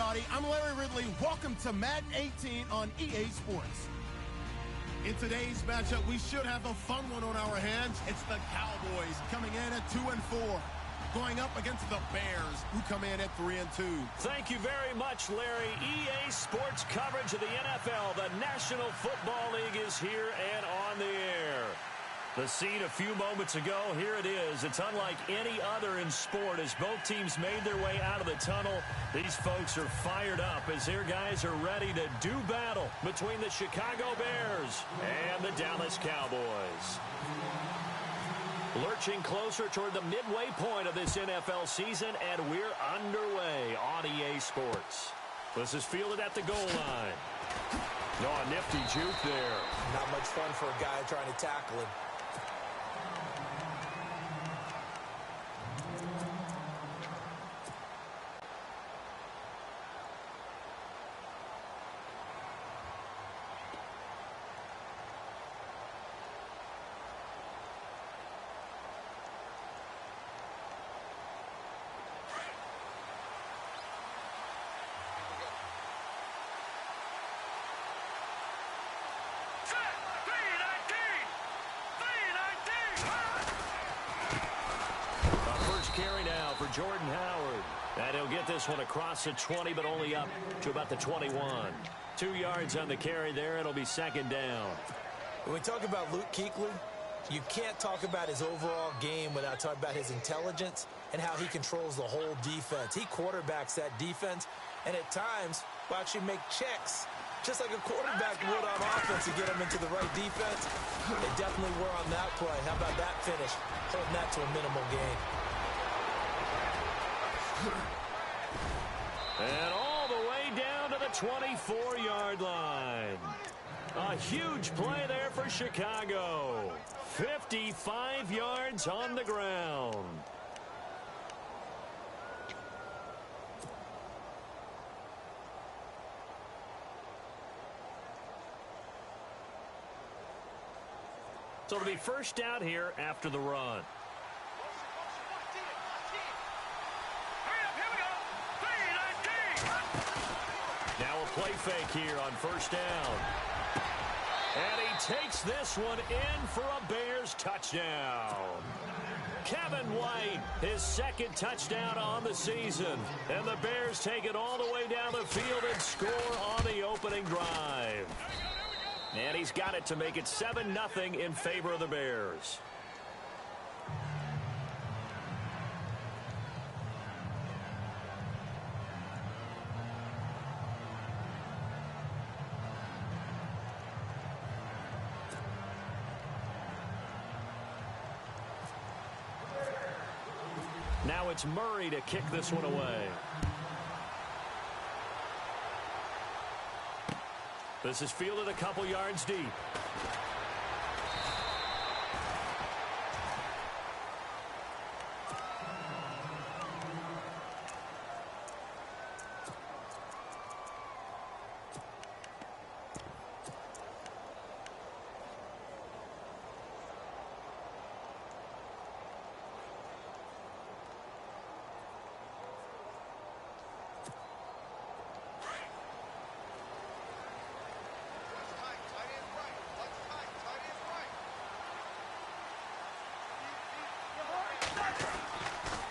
everybody. I'm Larry Ridley. Welcome to Madden 18 on EA Sports. In today's matchup, we should have a fun one on our hands. It's the Cowboys coming in at 2-4, going up against the Bears, who come in at 3-2. Thank you very much, Larry. EA Sports coverage of the NFL. The National Football League is here and on the air. The scene a few moments ago, here it is. It's unlike any other in sport as both teams made their way out of the tunnel. These folks are fired up as their guys are ready to do battle between the Chicago Bears and the Dallas Cowboys. Lurching closer toward the midway point of this NFL season, and we're underway on EA Sports. This is fielded at the goal line. Oh, a nifty juke there. Not much fun for a guy trying to tackle him. Carry now for Jordan Howard. And he'll get this one across the 20, but only up to about the 21. 2 yards on the carry there. It'll be second down. When we talk about Luke Kuechly, you can't talk about his overall game without talking about his intelligence and how he controls the whole defense. He quarterbacks that defense, and at times will actually make checks, just like a quarterback would on offense to get him into the right defense. They definitely were on that play. How about that finish? Holding that to a minimal gain. And all the way down to the 24-yard line. A huge play there for Chicago. 55 yards on the ground. So it'll be first down here after the run. Now a play fake here on first down. And he takes this one in for a Bears touchdown. Kevin White, his second touchdown on the season. And the Bears take it all the way down the field and score on the opening drive. And he's got it to make it 7-0 in favor of the Bears. Now it's Murray to kick this one away. This is fielded a couple yards deep.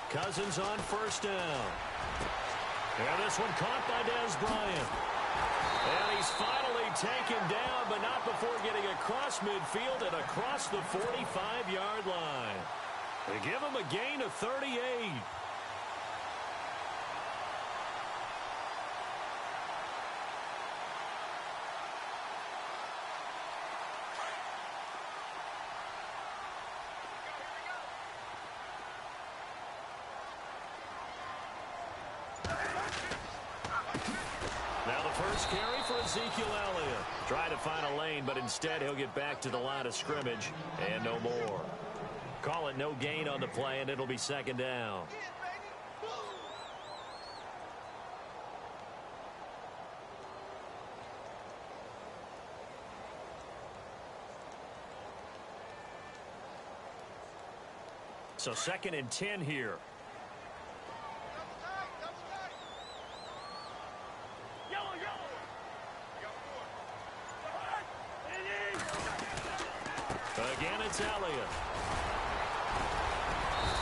Cousins on first down. And this one caught by Dez Bryant. And he's finally taken down, but not before getting across midfield and across the 45-yard line. They give him a gain of 38. Now the first carry for Ezekiel Elliott. Try to find a lane, but instead he'll get back to the line of scrimmage and no more. Call it no gain on the play, and it'll be second down. So 2nd and 10 here. Again, it's Elliott.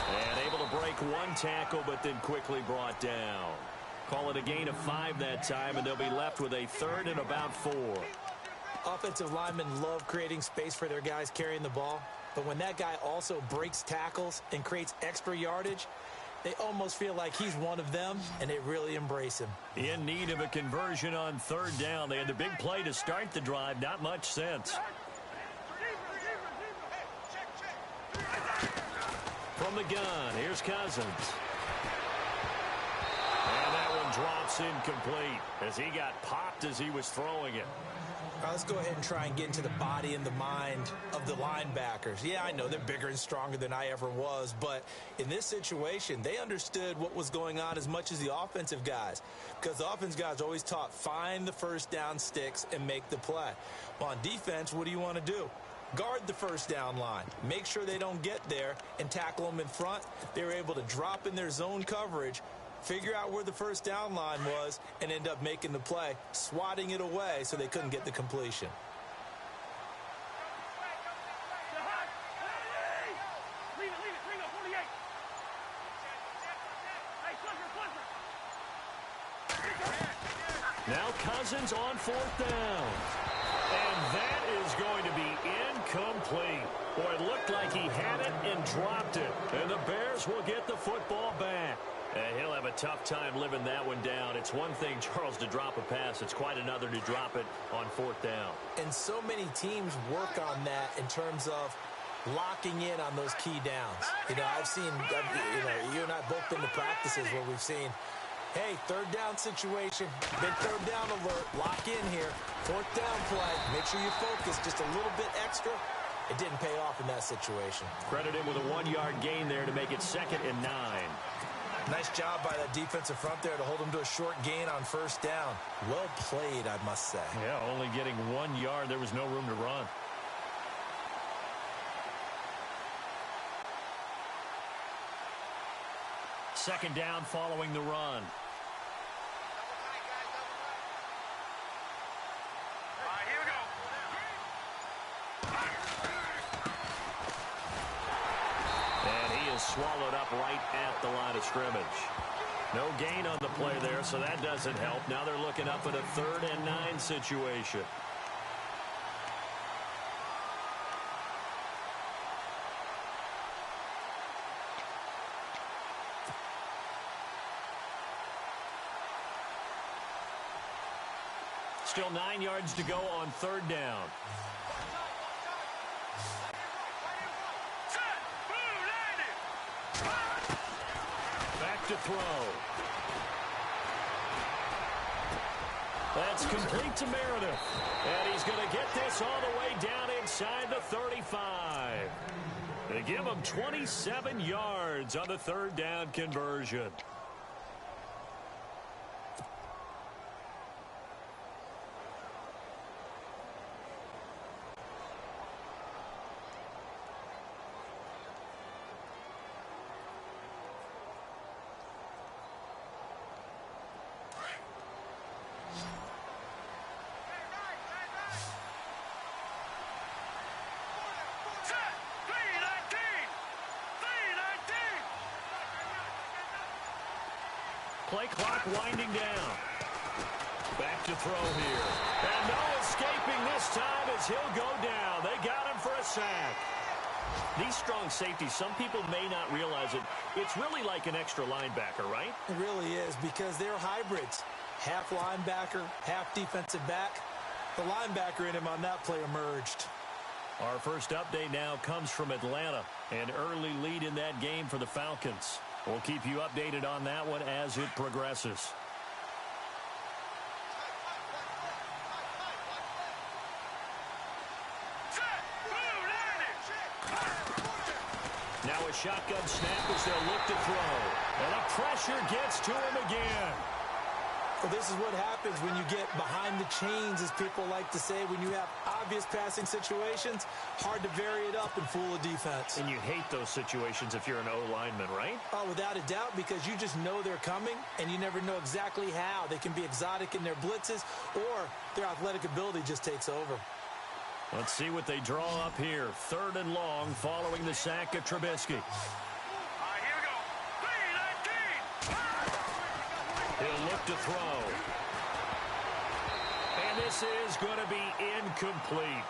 And able to break one tackle, but then quickly brought down. Call it a gain of 5 that time, and they'll be left with a 3rd and about 4. Offensive linemen love creating space for their guys carrying the ball, but when that guy also breaks tackles and creates extra yardage, they almost feel like he's one of them, and they really embrace him. In need of a conversion on 3rd down. They had the big play to start the drive. Not much sense. From the gun, here's Cousins. And that one drops incomplete as he got popped as he was throwing it. All right, let's go ahead and try and get into the body and the mind of the linebackers. Yeah, I know they're bigger and stronger than I ever was, but in this situation, they understood what was going on as much as the offensive guys, because the offensive guys always taught find the first down sticks and make the play. Well, on defense, what do you want to do? Guard the first down line. Make sure they don't get there and tackle them in front. They were able to drop in their zone coverage, figure out where the first down line was, and end up making the play, swatting it away so they couldn't get the completion. Now Cousins on 4th down. And that is going to be incomplete. Boy, it looked like he had it and dropped it. And the Bears will get the football back. He'll have a tough time living that one down. It's one thing, Charles, to drop a pass. It's quite another to drop it on 4th down. And so many teams work on that in terms of locking in on those key downs. You know, I've seen, you and I both been to practices where we've seen, hey, 3rd down situation, big 3rd down alert, lock in here, 4th down play, make sure you focus just a little bit extra. It didn't pay off in that situation. Credit him with a 1-yard gain there to make it 2nd and 9. Nice job by that defensive front there to hold him to a short gain on 1st down. Well played, I must say. Yeah, only getting 1 yard. There was no room to run. Second down following the run. Swallowed up right at the line of scrimmage. No gain on the play there, so that doesn't help. Now they're looking up at a 3rd and 9 situation. Still 9 yards to go on 3rd down. To throw. That's complete to Meredith. And he's going to get this all the way down inside the 35. They give him 27 yards on the 3rd down conversion. Play clock winding down. Back to throw here. And no escaping this time as he'll go down. They got him for a sack. These strong safeties, some people may not realize it. It's really like an extra linebacker, right? It really is, because they're hybrids. Half linebacker, half defensive back. The linebacker in him on that play emerged. Our first update now comes from Atlanta. An early lead in that game for the Falcons. We'll keep you updated on that one as it progresses. Now a shotgun snap as they'll look to throw. And the pressure gets to him again. Well, this is what happens when you get behind the chains, as people like to say. When you have obvious passing situations, hard to vary it up and fool a defense. And you hate those situations if you're an O-lineman, right? Oh, without a doubt, because you just know they're coming, and you never know exactly how. They can be exotic in their blitzes, or their athletic ability just takes over. Let's see what they draw up here. 3rd and long following the sack of Trubisky. Here we go. 3-19. He'll look to throw. And this is going to be incomplete.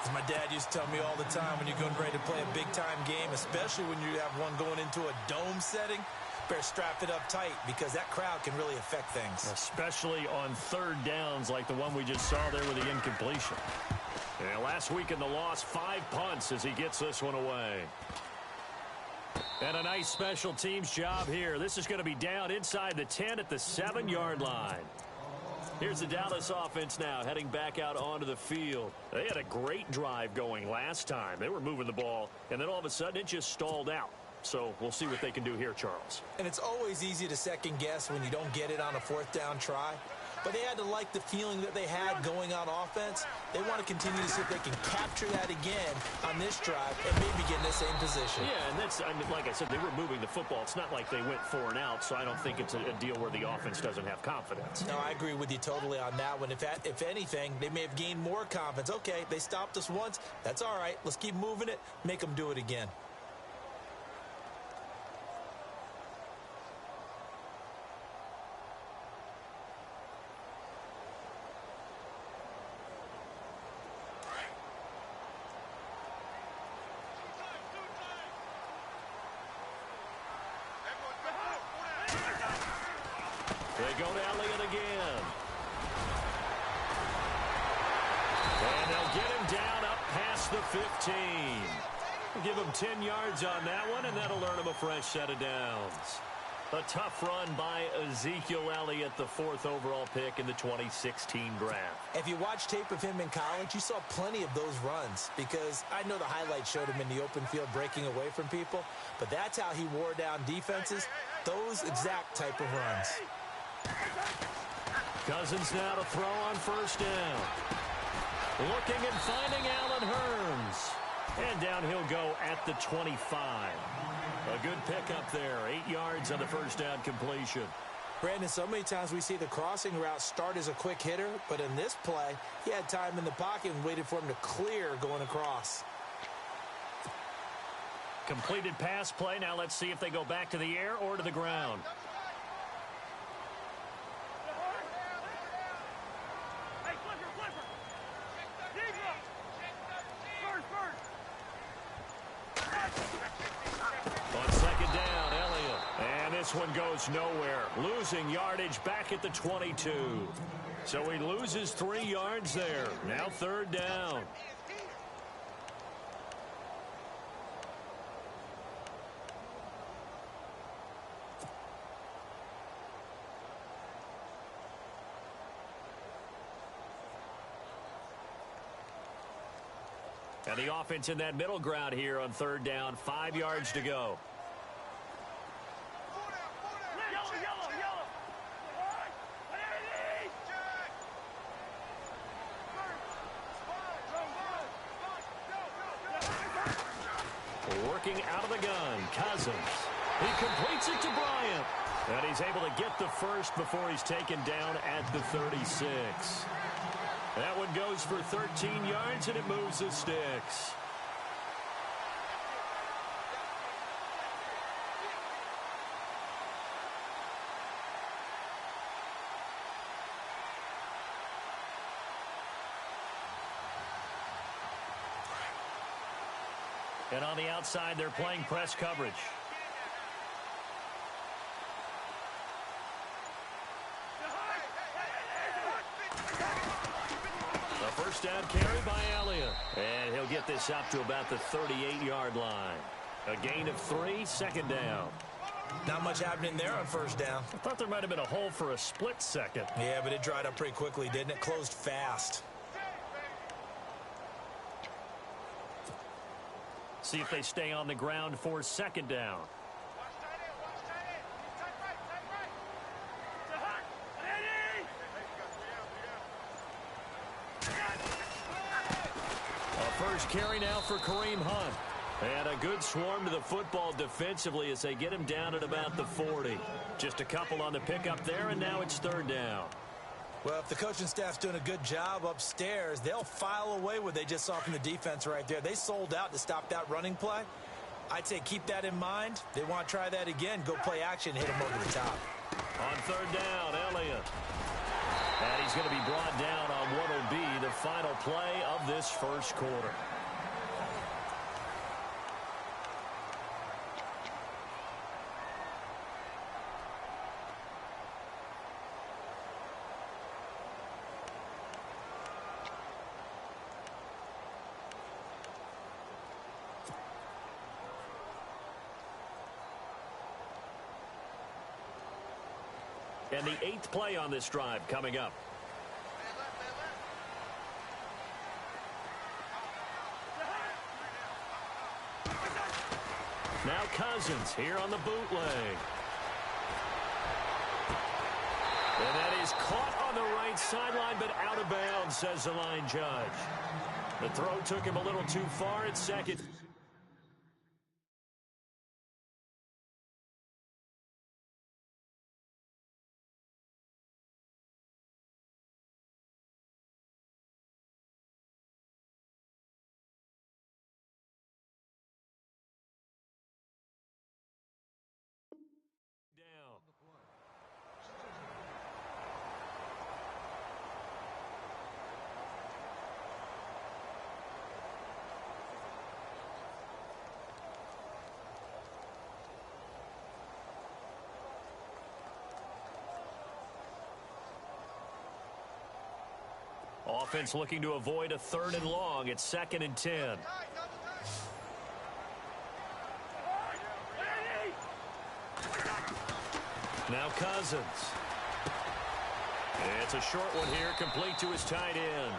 As my dad used to tell me all the time, when you're getting ready to play a big-time game, especially when you have one going into a dome setting, better strap it up tight because that crowd can really affect things. Especially on 3rd downs like the one we just saw there with the incompletion. Yeah, last week in the loss, 5 punts as he gets this one away. And a nice special teams job here. This is going to be down inside the 10 at the 7-yard line. Here's the Dallas offense now heading back out onto the field. They had a great drive going last time. They were moving the ball, and then all of a sudden it just stalled out. So we'll see what they can do here, Charles. And it's always easy to second guess when you don't get it on a 4th down try. But they had to like the feeling that they had going on offense. They want to continue to see if they can capture that again on this drive and maybe get in the same position. Yeah, and that's, I mean, like I said, they were moving the football. It's not like they went 4 and out, so I don't think it's a deal where the offense doesn't have confidence. No, I agree with you totally on that one. If anything, they may have gained more confidence. Okay, they stopped us once. That's all right. Let's keep moving it. Make them do it again. They go to Elliott again. And they'll get him down up past the 15. We'll give him 10 yards on that one, and that'll earn him a fresh set of downs. A tough run by Ezekiel Elliott, the 4th overall pick in the 2016 draft. If you watch tape of him in college, you saw plenty of those runs because I know the highlights showed him in the open field breaking away from people, but that's how he wore down defenses, those exact type of runs. Cousins now to throw on 1st down. Looking and finding Allen Hurns. And down he'll go at the 25. A good pickup there. 8 yards on the 1st down completion. Brandon, so many times we see the crossing route start as a quick hitter, but in this play, he had time in the pocket and waited for him to clear going across. Completed pass play. Now let's see if they go back to the air or to the ground. On 2nd down, Elliott. And this one goes nowhere. Losing yardage back at the 22. So he loses 3 yards there. Now 3rd down. And the offense in that middle ground here on 3rd down. 5 yards to go. Working out of the gun, Cousins. He completes it to Bryant. And he's able to get the first before he's taken down at the 36. That one goes for 13 yards, and it moves the sticks. And on the outside, they're playing press coverage. A 1st down carry by Elliott. And he'll get this up to about the 38-yard line. A gain of 3, 2nd down. Not much happening there on 1st down. I thought there might have been a hole for a split second. Yeah, but it dried up pretty quickly, didn't it? Closed fast. See if they stay on the ground for 2nd down. A 1st carry now for Kareem Hunt. And a good swarm to the football defensively as they get him down at about the 40. Just a couple on the pickup there, and now it's 3rd down. Well, if the coaching staff's doing a good job upstairs, they'll file away what they just saw from the defense right there. They sold out to stop that running play. I'd say keep that in mind. They want to try that again. Go play action, hit them over the top. On third down, Elliott. And he's going to be brought down on what will be the final play of this first quarter. And the 8th play on this drive coming up. Now Cousins here on the bootleg. And that is caught on the right sideline, but out of bounds, says the line judge. The throw took him a little too far at second. Offense looking to avoid a 3rd and long. It's 2nd and 10. Now Cousins. It's a short one here, complete to his tight end.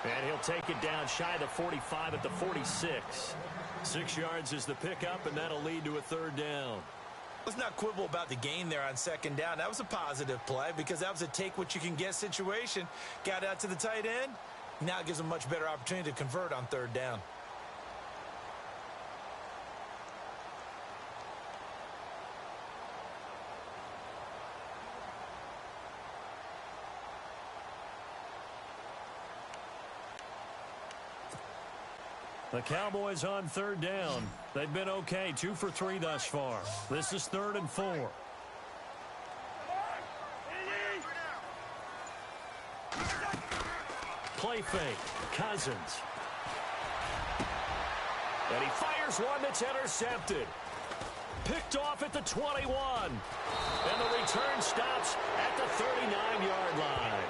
And he'll take it down shy of the 45 at the 46. 6 yards is the pickup, and that'll lead to a 3rd down. Let's not quibble about the gain there on 2nd down. That was a positive play because that was a take-what-you-can-get situation. Got out to the tight end. Now it gives them a much better opportunity to convert on 3rd down. The Cowboys on 3rd down. They've been okay, 2 for 3 thus far. This is 3rd and 4. Play fake. Cousins. And he fires one that's intercepted. Picked off at the 21. And the return stops at the 39-yard line.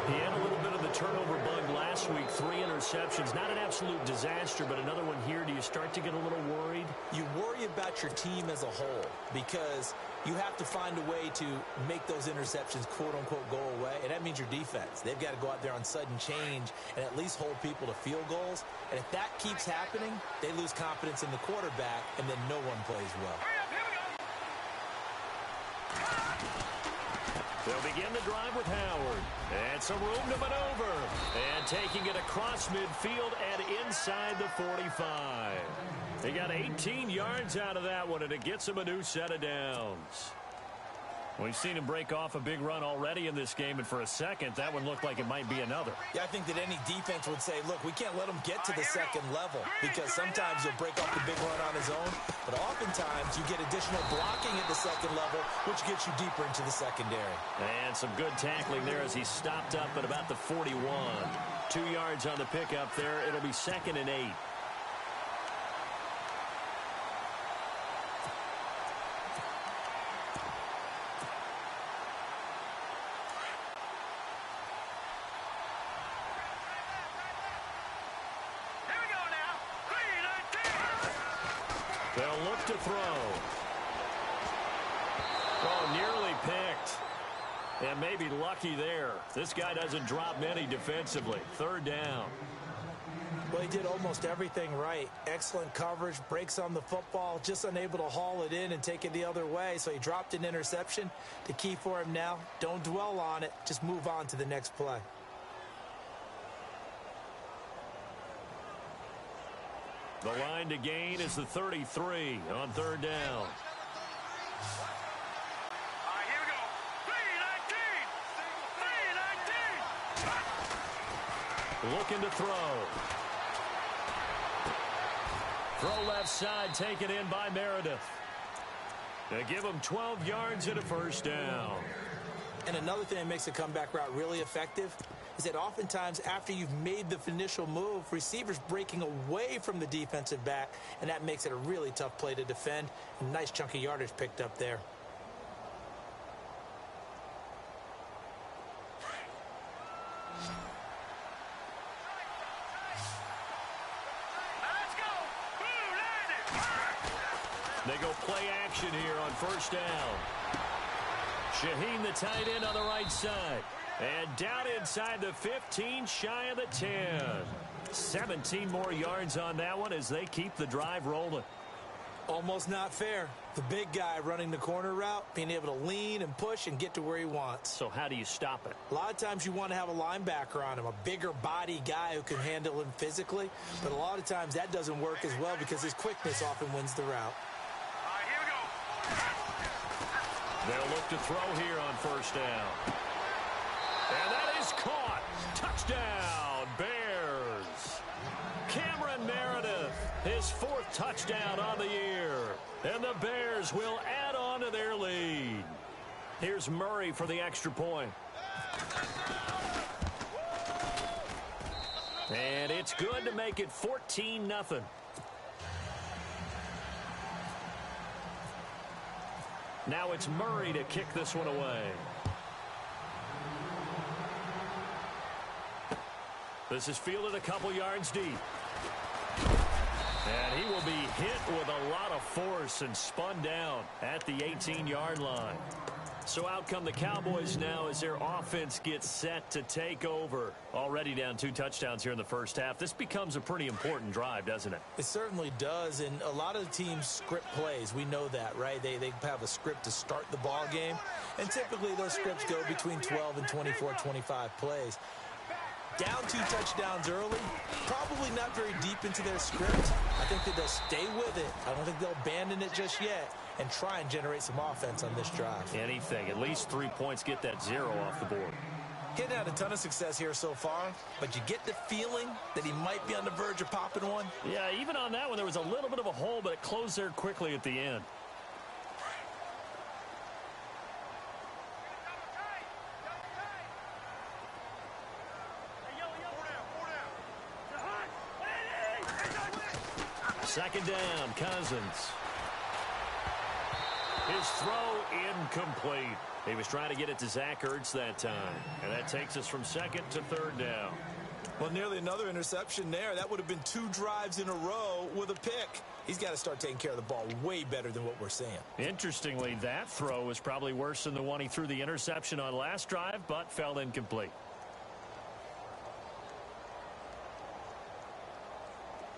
He had a little bit of the turnover bug last week, 3 interceptions. Not an absolute disaster, but another one here. Do you start to get a little worried? You worry about your team as a whole because you have to find a way to make those interceptions, quote-unquote, go away, and that means your defense. They've got to go out there on sudden change and at least hold people to field goals. And if that keeps happening, they lose confidence in the quarterback, and then no one plays well. They'll begin the drive with Howard. And some room to maneuver. And taking it across midfield and inside the 45. They got 18 yards out of that one, and it gets him a new set of downs. We've seen him break off a big run already in this game, and for a second, that one looked like it might be another. Yeah, I think that any defense would say, look, we can't let him get to the second level because sometimes he'll break off the big run on his own, but oftentimes you get additional blocking at the second level, which gets you deeper into the secondary. And some good tackling there as he stopped up at about the 41. 2 yards on the pickup there. It'll be 2nd and 8. They'll look to throw. Oh, nearly picked. And maybe lucky there. This guy doesn't drop many defensively. 3rd down. Well, he did almost everything right. Excellent coverage, breaks on the football, just unable to haul it in and take it the other way. So he dropped an interception. The key for him now, don't dwell on it. Just move on to the next play. The line to gain is the 33 on 3rd down. Here we go. 3-19. looking to throw. Throw left side, taken in by Meredith. They give him 12 yards and a first down. And another thing that makes a comeback route really effective is that oftentimes after you've made the initial move, receivers breaking away from the defensive back, and that makes it a really tough play to defend. A nice chunk of yardage picked up there. They go play action here on first down. Shaheen, the tight end, on the right side. And down inside the 15, shy of the 10. 17 more yards on that one as they keep the drive rolling. Almost not fair. The big guy running the corner route, being able to lean and push and get to where he wants. So how do you stop it? A lot of times you want to have a linebacker on him, a bigger body guy who can handle him physically. But a lot of times that doesn't work as well because his quickness often wins the route. They'll look to throw here on first down. And that is caught. Touchdown, Bears. Cameron Meredith, his 4th touchdown on the year. And the Bears will add on to their lead. Here's Murray for the extra point. And it's good to make it 14-0. Now it's Murray to kick this one away. This is fielded a couple yards deep. And he will be hit with a lot of force and spun down at the 18-yard line. So out come the Cowboys now as their offense gets set to take over. Already down 2 touchdowns here in the first half. This becomes a pretty important drive, doesn't it? It certainly does, and a lot of the teams script plays. We know that, right? They have a script to start the ball game, and typically those scripts go between 12 and 24, 25 plays. Down 2 touchdowns early, probably not very deep into their script. I think that they'll stay with it. I don't think they'll abandon it just yet and try and generate some offense on this drive. Anything. At least 3 points, get that 0 off the board. Hitting out a ton of success here so far, but you get the feeling that he might be on the verge of popping one. Yeah, even on that one, there was a little bit of a hole, but it closed there quickly at the end. Second down, Cousins. His throw incomplete. He was trying to get it to Zach Ertz that time. And that takes us from 2nd to 3rd down. Well, nearly another interception there. That would have been 2 drives in a row with a pick. He's got to start taking care of the ball way better than what we're seeing. Interestingly, that throw was probably worse than the one he threw the interception on last drive, but fell incomplete.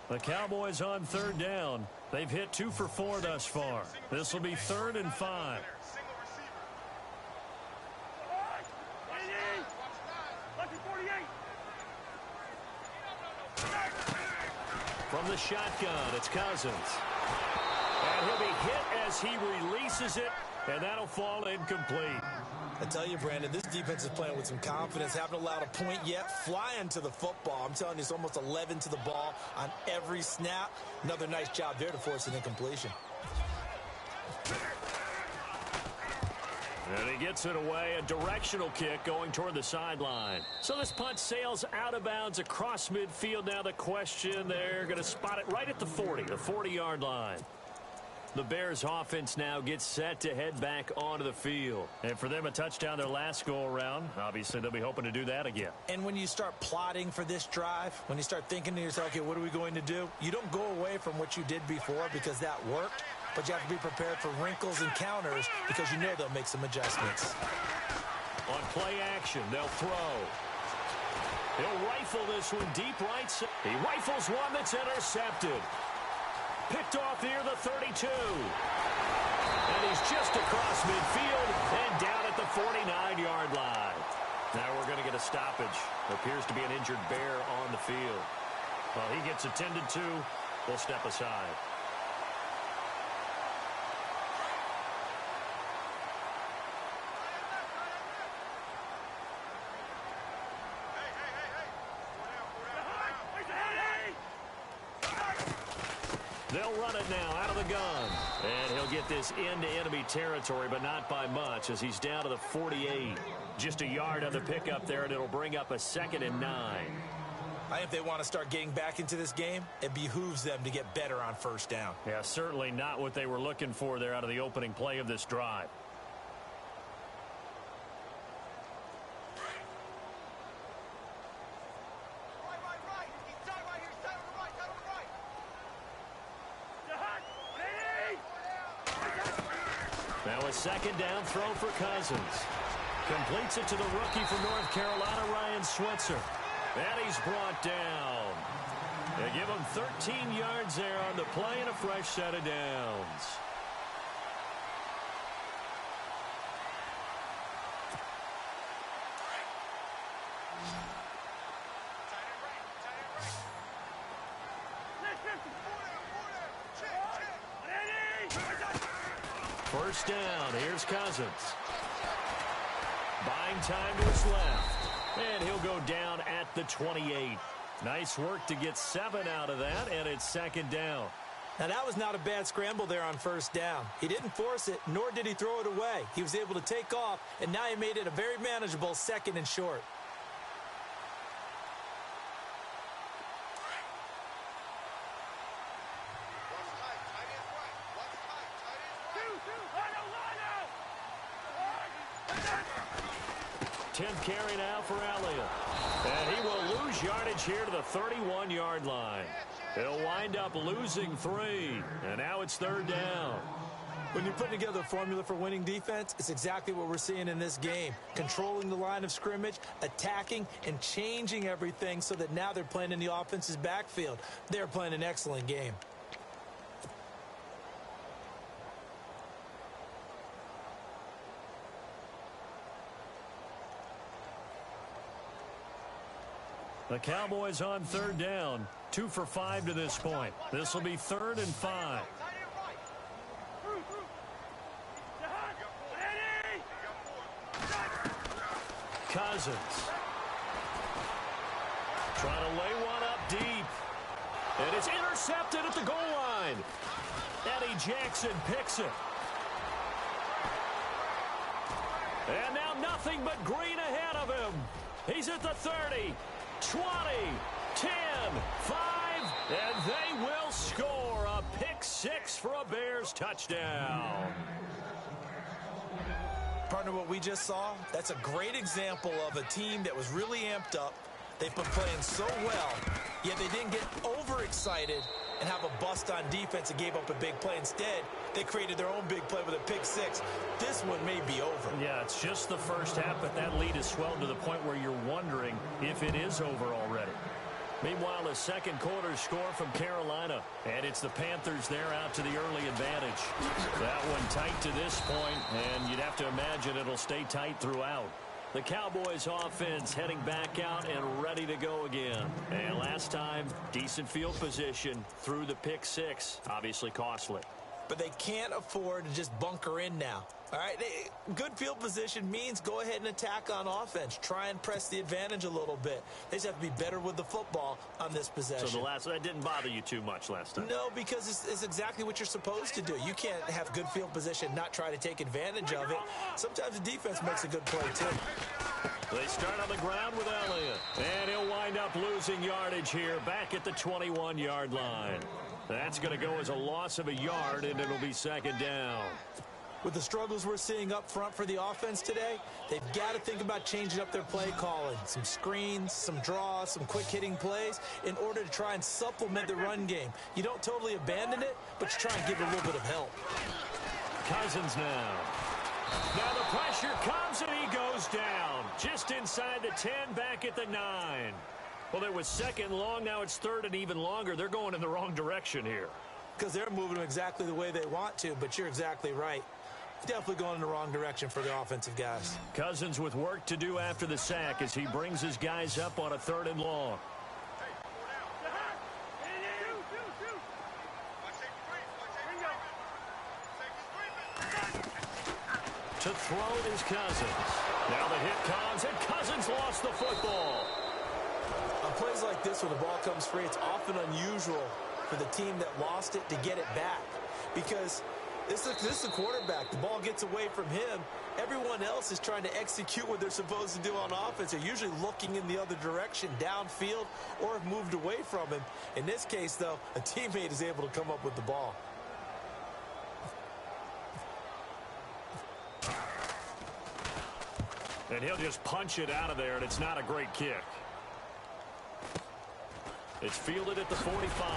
The Cowboys on 3rd down. They've hit 2 for 4 thus far. This will be 3rd and 5. From the shotgun, it's Cousins. And he'll be hit as he releases it, and that'll fall incomplete. I tell you, Brandon, this defense is playing with some confidence. Haven't allowed a point yet. Flying to the football. I'm telling you, it's almost 11 to the ball on every snap. Another nice job there to force an incompletion. And he gets it away, a directional kick going toward the sideline. So this punt sails out of bounds across midfield. Now the question, they're going to spot it right at the 40, the 40-yard line. The Bears offense now gets set to head back onto the field. And for them, a touchdown their last go-around. Obviously, they'll be hoping to do that again. And when you start plotting for this drive, when you start thinking to yourself, okay, what are we going to do? You don't go away from what you did before because that worked. But you have to be prepared for wrinkles and counters because you know they'll make some adjustments. On play action, they'll throw. He'll rifle this one deep right side. He rifles one that's intercepted. Picked off near the 32. And he's just across midfield and down at the 49-yard line. Now we're going to get a stoppage. There appears to be an injured Bear on the field. Well, he gets attended to. We'll step aside. They'll run it now out of the gun. And he'll get this into enemy territory, but not by much as he's down to the 48. Just a yard on the pickup there, and it'll bring up a 2nd and 9. I think if they want to start getting back into this game, it behooves them to get better on first down. Yeah, certainly not what they were looking for there out of the opening play of this drive. Now a 2nd down throw for Cousins. Completes it to the rookie from North Carolina, Ryan Switzer. And he's brought down. They give him 13 yards there on the play and a fresh set of downs. First down, here's Cousins. Buying time to his left. And he'll go down at the 28. Nice work to get 7 out of that, and it's 2nd down. Now, that was not a bad scramble there on first down. He didn't force it, nor did he throw it away. He was able to take off, and now he made it a very manageable 2nd and short. Tenth carry now for Elliott. And he will lose yardage here to the 31-yard line. He'll wind up losing 3. And now it's 3rd down. When you put together a formula for winning defense, it's exactly what we're seeing in this game. Controlling the line of scrimmage, attacking, and changing everything so that now they're playing in the offense's backfield. They're playing an excellent game. The Cowboys on 3rd down. 2 for 5 to this point. This will be 3rd and 5. Cousins. Trying to lay one up deep. And it's intercepted at the goal line. Eddie Jackson picks it. And now nothing but green ahead of him. He's at the 30. 20, 10, 5, and they will score a pick 6 for a Bears touchdown. Partner, what we just saw, that's a great example of a team that was really amped up. They've been playing so well, yet they didn't get overexcited and have a bust on defense and gave up a big play. Instead, they created their own big play with a pick 6. This one may be over. Yeah, it's just the first half, but that lead has swelled to the point where you're wondering if it is over already. Meanwhile, a second quarter score from Carolina, and it's the Panthers there out to the early advantage. That one tight to this point, and you'd have to imagine it'll stay tight throughout. The Cowboys offense heading back out and ready to go again. And last time, decent field position through the pick 6, obviously costly. But they can't afford to just bunker in now. All right, good field position means go ahead and attack on offense. Try and press the advantage a little bit. They just have to be better with the football on this possession. So that didn't bother you too much last time? No, because it's exactly what you're supposed to do. You can't have good field position, not try to take advantage of it. Sometimes the defense makes a good play, too. They start on the ground with Elliott. And he'll wind up losing yardage here back at the 21-yard line. That's going to go as a loss of a yard, and it'll be 2nd down. With the struggles we're seeing up front for the offense today, they've got to think about changing up their play calling. Some screens, some draws, some quick-hitting plays in order to try and supplement the run game. You don't totally abandon it, but you try and give it a little bit of help. Cousins now. Now the pressure comes, and he goes down. Just inside the 10, back at the 9. Well, there was 2nd long. Now it's 3rd and even longer. They're going in the wrong direction here. Because they're moving them exactly the way they want to, but you're exactly right. Definitely going in the wrong direction for the offensive guys. Cousins with work to do after the sack as he brings his guys up on a 3rd and long. To throw it is Cousins. Now the hit comes, and Cousins lost the football. On plays like this where the ball comes free, it's often unusual for the team that lost it to get it back. Because this is the quarterback. The ball gets away from him. Everyone else is trying to execute what they're supposed to do on offense. They're usually looking in the other direction, downfield, or have moved away from him. In this case, though, a teammate is able to come up with the ball. And he'll just punch it out of there, and it's not a great kick. It's fielded at the 45.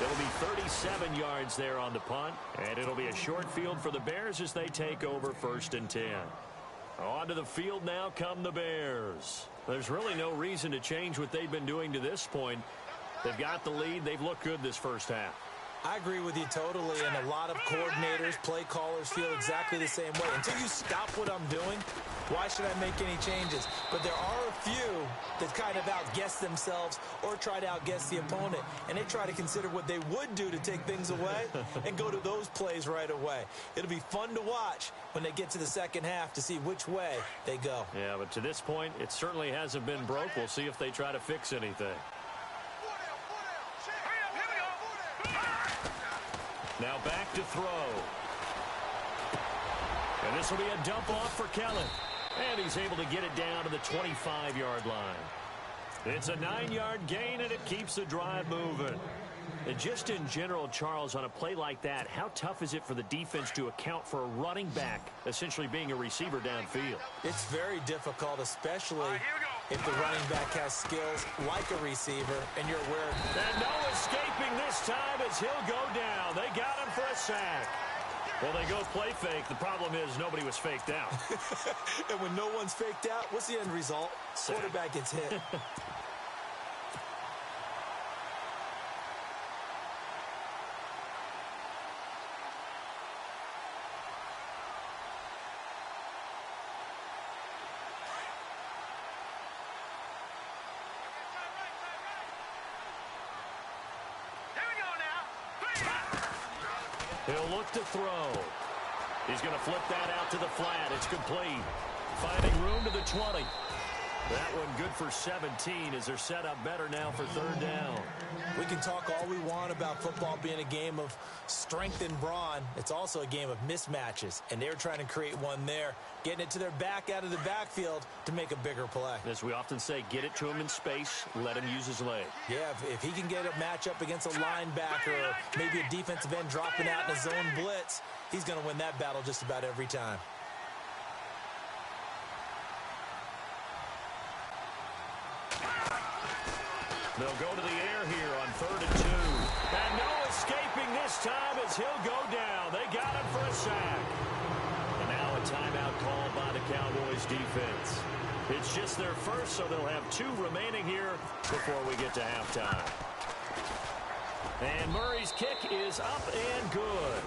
It'll be 37 yards there on the punt, and it'll be a short field for the Bears as they take over 1st and 10. Onto the field now come the Bears. There's really no reason to change what they've been doing to this point. They've got the lead. They've looked good this first half. I agree with you totally, and a lot of coordinators, play callers feel exactly the same way. Until you stop what I'm doing, why should I make any changes? But there are a few that kind of outguess themselves or try to outguess the opponent, and they try to consider what they would do to take things away and go to those plays right away. It'll be fun to watch when they get to the second half to see which way they go. Yeah, but to this point, it certainly hasn't been broke. We'll see if they try to fix anything. Now back to throw. And this will be a dump off for Kellen. And he's able to get it down to the 25-yard line. It's a 9-yard gain, and it keeps the drive moving. And just in general, Charles, on a play like that, how tough is it for the defense to account for a running back essentially being a receiver downfield? It's very difficult, especially if the running back has skills like a receiver and you're aware. And no escaping this time as he'll go down. They got him for a sack. Well, they go play fake. The problem is nobody was faked out. And when no one's faked out, what's the end result? Sack. Quarterback gets hit. He'll look to throw. He's going to flip that out to the flat. It's complete. Finding room to the 20. That one good for 17 as they're set up better now for 3rd down. We can talk all we want about football being a game of strength and brawn. It's also a game of mismatches, and they're trying to create one there, getting it to their back out of the backfield to make a bigger play. As we often say, get it to him in space, let him use his leg. Yeah, if he can get a matchup against a linebacker or maybe a defensive end dropping out in a zone blitz, he's going to win that battle just about every time. They'll go to the air here on 3rd and 2. And no escaping this time as he'll go down. They got him for a sack. And now a timeout called by the Cowboys defense. It's just their first, so they'll have 2 remaining here before we get to halftime. And Murray's kick is up and good.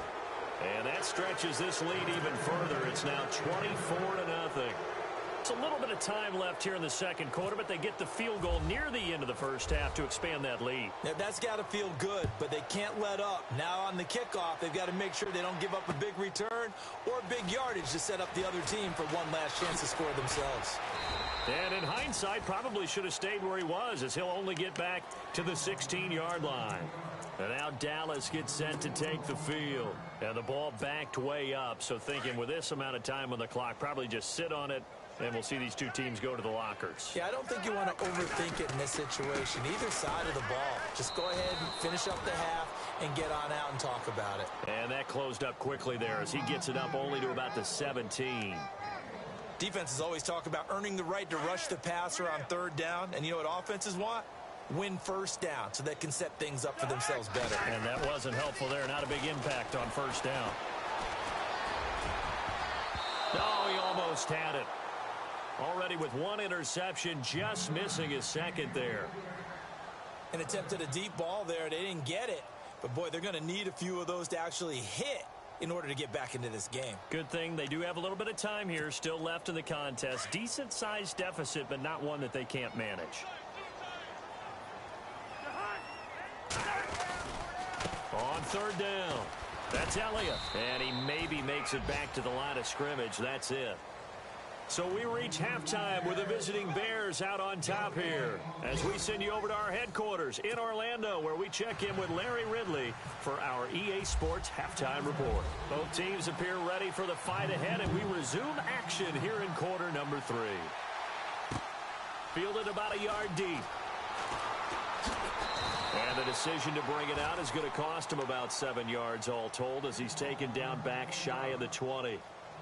And that stretches this lead even further. It's now 24-0. A little bit of time left here in the second quarter, but they get the field goal near the end of the first half to expand that lead. Yeah, that's got to feel good, but they can't let up. Now on the kickoff, they've got to make sure they don't give up a big return or big yardage to set up the other team for one last chance to score themselves. And in hindsight, probably should have stayed where he was, as he'll only get back to the 16-yard line. And now Dallas gets set to take the field. And the ball backed way up, so thinking with this amount of time on the clock, probably just sit on it. And we'll see these 2 teams go to the lockers. Yeah, I don't think you want to overthink it in this situation. Either side of the ball. Just go ahead and finish up the half and get on out and talk about it. And that closed up quickly there as he gets it up only to about the 17. Defenses always talk about earning the right to rush the passer on 3rd down. And you know what offenses want? Win 1st down so they can set things up for themselves better. And that wasn't helpful there. Not a big impact on 1st down. Oh, he almost had it. Already with 1 interception, just missing his 2nd there. And attempted a deep ball there. They didn't get it. But, boy, they're going to need a few of those to actually hit in order to get back into this game. Good thing they do have a little bit of time here still left in the contest. Decent-sized deficit, but not one that they can't manage. On 3rd down, that's Elliott. And he maybe makes it back to the line of scrimmage. That's it. So we reach halftime with the visiting Bears out on top here as we send you over to our headquarters in Orlando, where we check in with Larry Ridley for our EA Sports Halftime Report. Both teams appear ready for the fight ahead, and we resume action here in quarter number 3. Fielded about a yard deep. And the decision to bring it out is going to cost him about 7 yards all told, as he's taken down back shy of the 20.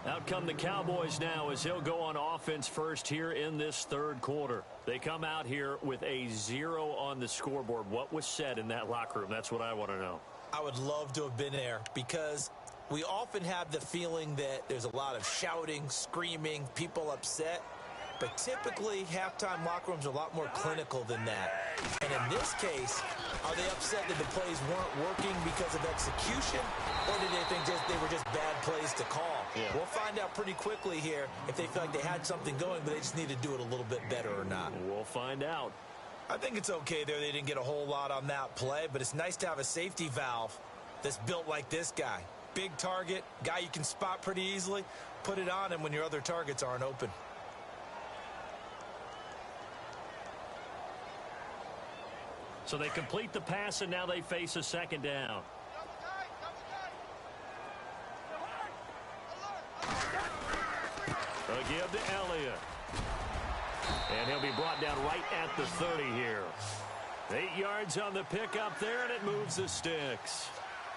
Out come the Cowboys now, as he'll go on offense first here in this third quarter. They come out here with a 0 on the scoreboard. What was said in that locker room? That's what I want to know. I would love to have been there, because we often have the feeling that there's a lot of shouting, screaming, people upset. But typically, halftime locker rooms are a lot more clinical than that. And in this case, are they upset that the plays weren't working because of execution? Or did they think they were just bad plays to call? Yeah. We'll find out pretty quickly here if they feel like they had something going, but they just need to do it a little bit better or not. We'll find out. I think it's okay there. They didn't get a whole lot on that play, but it's nice to have a safety valve that's built like this guy. Big target, guy you can spot pretty easily. Put it on him when your other targets aren't open. So they complete the pass, and now they face a second down. A give to Elliott. And he'll be brought down right at the 30 here. 8 yards on the pickup there, and it moves the sticks.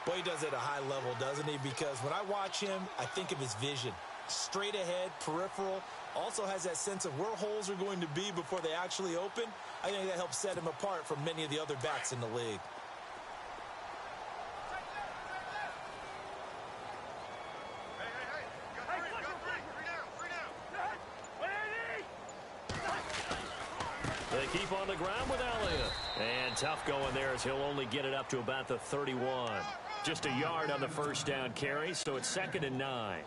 Boy, he does it at a high level, doesn't he? Because when I watch him, I think of his vision. Straight ahead, peripheral. Also has that sense of where holes are going to be before they actually open. I think that helps set him apart from many of the other backs in the league. They keep on the ground with Elliott. And tough going there, as he'll only get it up to about the 31. Just a yard on the first down carry, so it's 2nd and 9.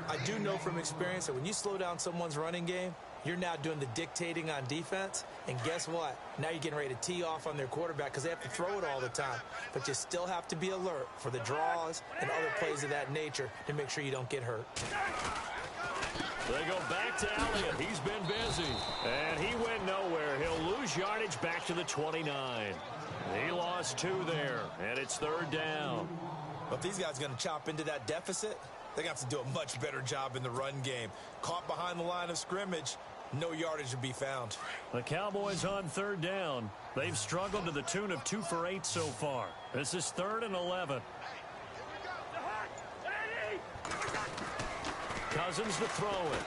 I do know from experience that when you slow down someone's running game, you're now doing the dictating on defense. And guess what? Now you're getting ready to tee off on their quarterback because they have to throw it all the time. But you still have to be alert for the draws and other plays of that nature to make sure you don't get hurt. They go back to Elliott. He's been busy. And he went nowhere. He'll lose yardage back to the 29. He lost 2 there, and it's 3rd down. But if these guys are going to chop into that deficit, they got to do a much better job in the run game. Caught behind the line of scrimmage, no yardage to be found. The Cowboys on 3rd down. They've struggled to the tune of 2 for 8 so far. This is 3rd and 11. Cousins to throw it.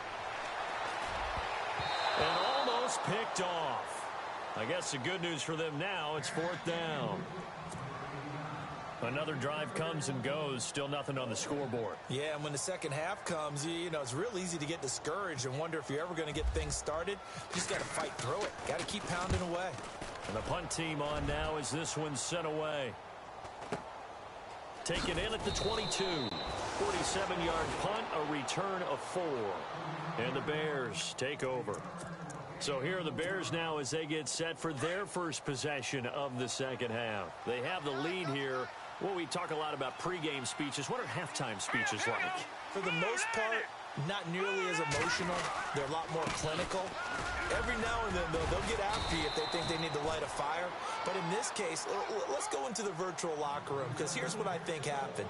And almost picked off. I guess the good news for them now, it's 4th down. Another drive comes and goes. Still nothing on the scoreboard. Yeah, and when the second half comes, you know, it's real easy to get discouraged and wonder if you're ever going to get things started. You just got to fight through it. Got to keep pounding away. And the punt team on now as this one's sent away. Taken in at the 22. 47-yard punt, a return of 4. And the Bears take over. So here are the Bears now as they get set for their first possession of the second half. They have the lead here. Well, we talk a lot about pregame speeches. What are halftime speeches like? For the most part, not nearly as emotional. They're a lot more clinical. Every now and then, though, they'll get after you if they think they need to light a fire. But in this case, let's go into the virtual locker room, because here's what I think happened.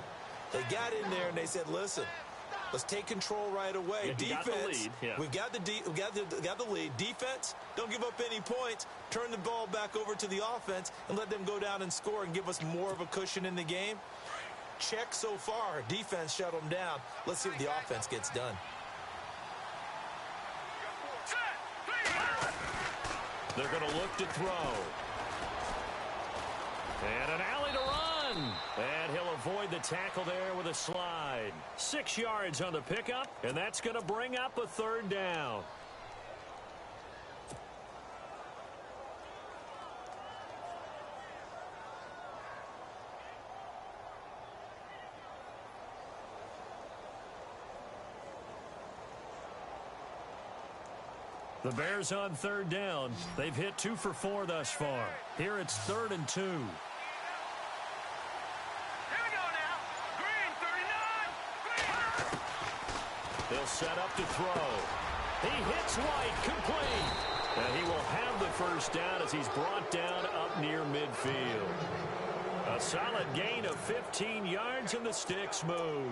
They got in there and they said, listen, let's take control right away. Yeah, defense, yeah. we've got the lead. Defense, don't give up any points. Turn the ball back over to the offense and let them go down and score and give us more of a cushion in the game. Check so far. Defense shut them down. Let's see what the offense gets done. They're going to look to throw. And an alley to run. And he'll avoid the tackle there with a slide. 6 yards on the pickup, and that's going to bring up a 3rd down. The Bears on 3rd down. They've hit 2 for 4 thus far. Here it's 3rd and 2. Here we go now. Green, 39. Green. They'll set up to throw. He hits White, complete. And he will have the first down as he's brought down up near midfield. A solid gain of 15 yards and the sticks move.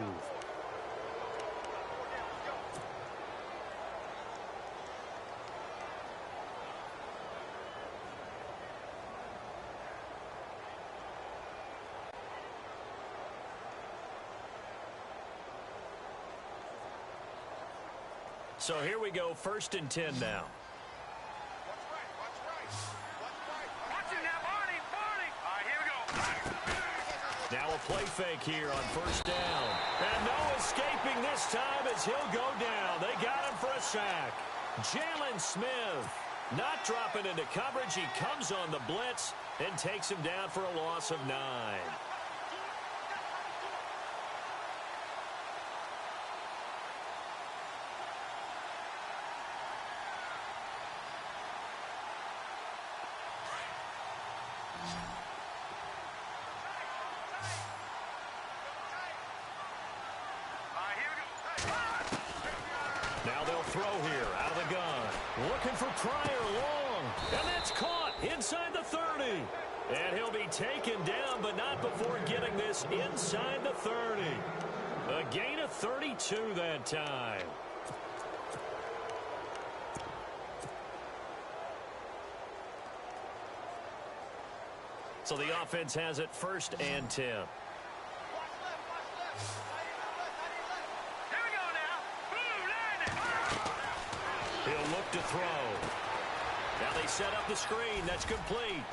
So here we go, 1st and 10 now. Now a play fake here on 1st down. And no escaping this time as he'll go down. They got him for a sack. Jalen Smith not dropping into coverage. He comes on the blitz and takes him down for a loss of 9. Now they'll throw here out of the gun. Looking for Pryor long. And that's caught inside the 30. And he'll be taken down, but not before getting this inside the 30. A gain of 32 that time. So the offense has it 1st and 10. He'll look to throw. Now they set up the screen. That's complete.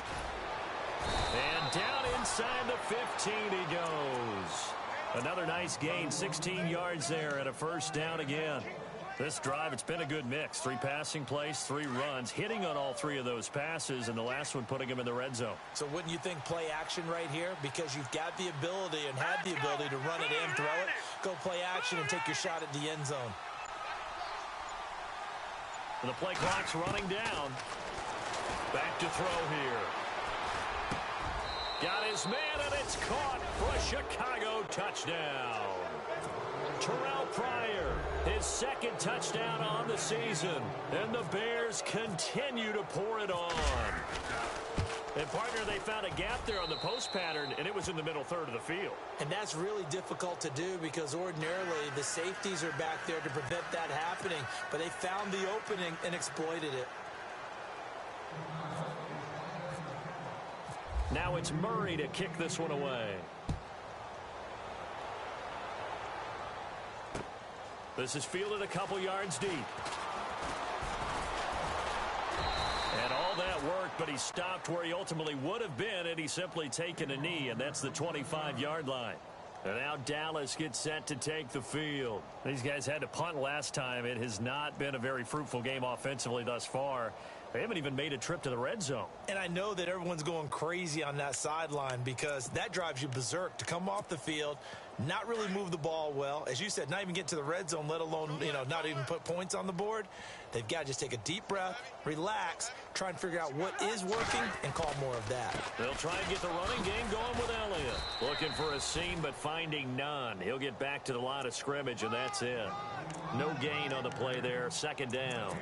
And down inside the 15 he goes. Another nice gain, 16 yards there and a 1st down again. This drive, it's been a good mix. 3 passing plays, 3 runs, hitting on all 3 of those passes, and the last one putting him in the red zone. So wouldn't you think play action right here? Because you've got the ability and had the ability to run it in, throw it, go play action and take your shot at the end zone. The play clock's running down. Back to throw here. Got his man, and it's caught for a Chicago touchdown. Terrell Pryor, his 2nd touchdown on the season. And the Bears continue to pour it on. And, partner, they found a gap there on the post pattern, and it was in the middle third of the field. And that's really difficult to do because ordinarily the safeties are back there to prevent that happening. But they found the opening and exploited it. Now it's Murray to kick this one away. This is fielded a couple yards deep. And all that worked, but he stopped where he ultimately would have been had he simply taken a knee, and that's the 25-yard line. And now Dallas gets set to take the field. These guys had to punt last time. It has not been a very fruitful game offensively thus far. They haven't even made a trip to the red zone. And I know that everyone's going crazy on that sideline because that drives you berserk to come off the field, not really move the ball well. As you said, not even get to the red zone, let alone, not even put points on the board. They've got to just take a deep breath, relax, try and figure out what is working, and call more of that. They'll try and get the running game going with Elliott. Looking for a seam, but finding none. He'll get back to the line of scrimmage, and that's it. No gain on the play there, 2nd down.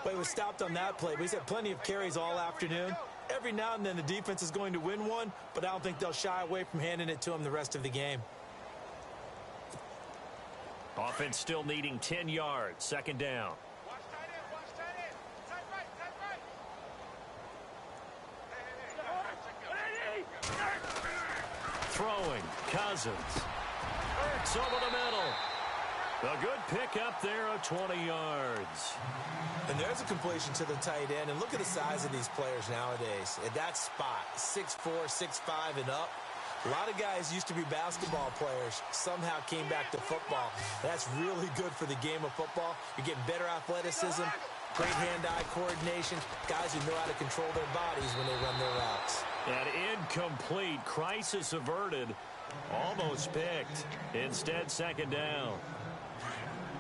Well, he was stopped on that play, but he's had plenty of carries all afternoon. Every now and then the defense is going to win one, but I don't think they'll shy away from handing it to him the rest of the game. Offense still needing 10 yards, 2nd down. Throwing, Cousins. Ertz over the middle. A good pick up there of 20 yards. And there's a completion to the tight end. And look at the size of these players nowadays. At that spot, 6'4", 6'5", and up. A lot of guys used to be basketball players. Somehow came back to football. That's really good for the game of football. You're getting better athleticism, great hand-eye coordination, guys who know how to control their bodies when they run their routes. And incomplete. Crisis averted. Almost picked. Instead, 2nd down.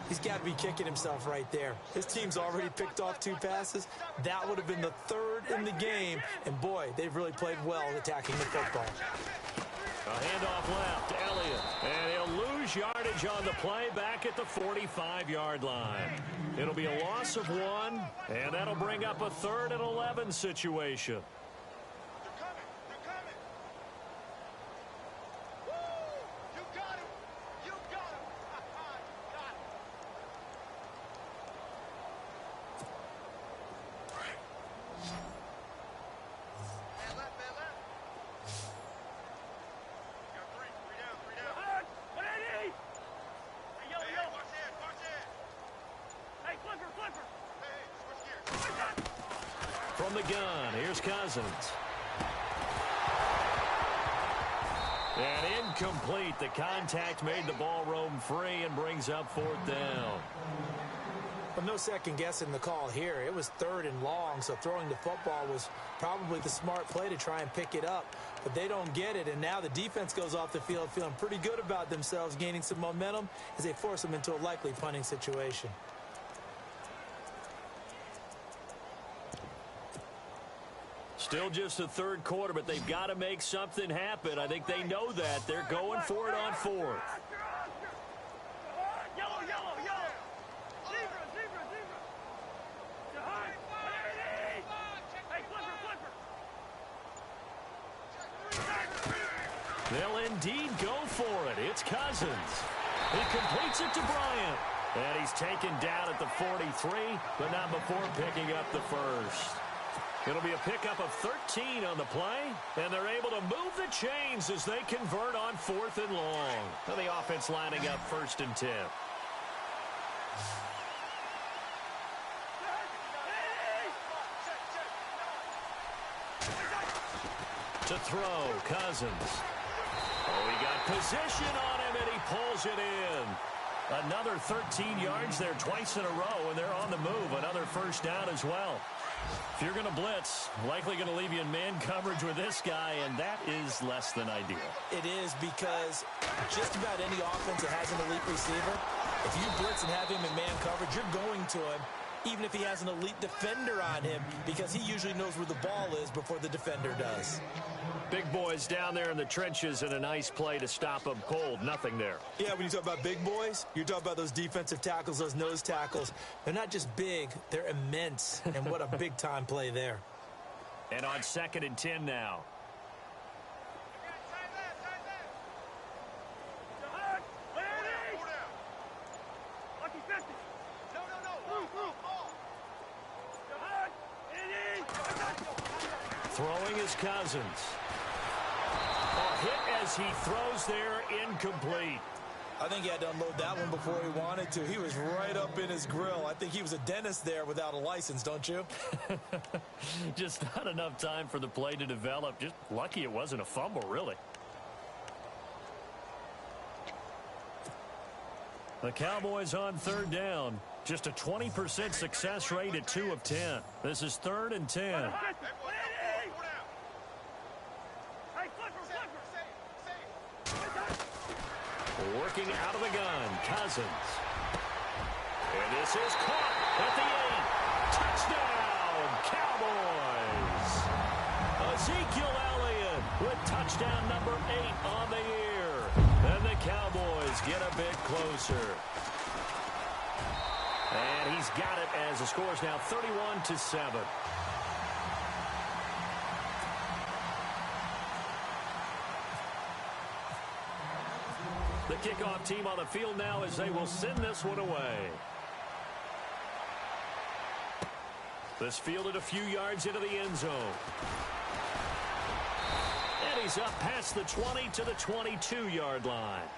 He's got to be kicking himself right there. His team's already picked off 2 passes. That would have been the 3rd in the game. And, boy, they've really played well attacking the football. A handoff left, Elliott. And he'll lose yardage yardage on the play back at the 45-yard line. It'll be a loss of 1, and that'll bring up a 3rd and 11 situation. From the gun, here's Cousins. And incomplete. The contact made the ball roam free and brings up 4th down. Well, no second guessing the call here. It was 3rd and long, so throwing the football was probably the smart play to try and pick it up. But they don't get it, and now the defense goes off the field feeling pretty good about themselves, gaining some momentum as they force them into a likely punting situation. Still just the 3rd quarter, but they've got to make something happen. I think they know that. They're going for it on 4th. They'll indeed go for it. It's Cousins. He completes it to Bryant. And he's taken down at the 43, but not before picking up the 1st. It'll be a pickup of 13 on the play, and they're able to move the chains as they convert on 4th and long. And the offense lining up 1st and 10. To throw, Cousins. Oh, he got position on him, and he pulls it in. Another 13 yards there twice in a row, and they're on the move. Another 1st down as well. If you're going to blitz, likely going to leave you in man coverage with this guy, and that is less than ideal. It is, because just about any offense that has an elite receiver, if you blitz and have him in man coverage, you're going to him, even if he has an elite defender on him, because he usually knows where the ball is before the defender does. Big boys down there in the trenches, and a nice play to stop them cold. Nothing there. Yeah, when you talk about big boys, you're talking about those defensive tackles, those nose tackles. They're not just big, they're immense. And what a big-time play there. And on 2nd and 10 now. Throwing is Cousins. A hit as he throws there, incomplete. I think he had to unload that one before he wanted to. He was right up in his grill. I think he was a dentist there without a license, don't you? Just not enough time for the play to develop. Just lucky it wasn't a fumble, really. The Cowboys on 3rd down. Just a 20% success rate at 2 of 10. This is 3rd and 10. Working out of the gun, Cousins. And this is caught at the 8. Touchdown, Cowboys! Ezekiel Elliott with touchdown number 8 on the year. And the Cowboys get a bit closer. And he's got it as the score is now 31-7. The kickoff team on the field now as they will send this one away. This fielded a few yards into the end zone. And he's up past the 20 to the 22-yard line.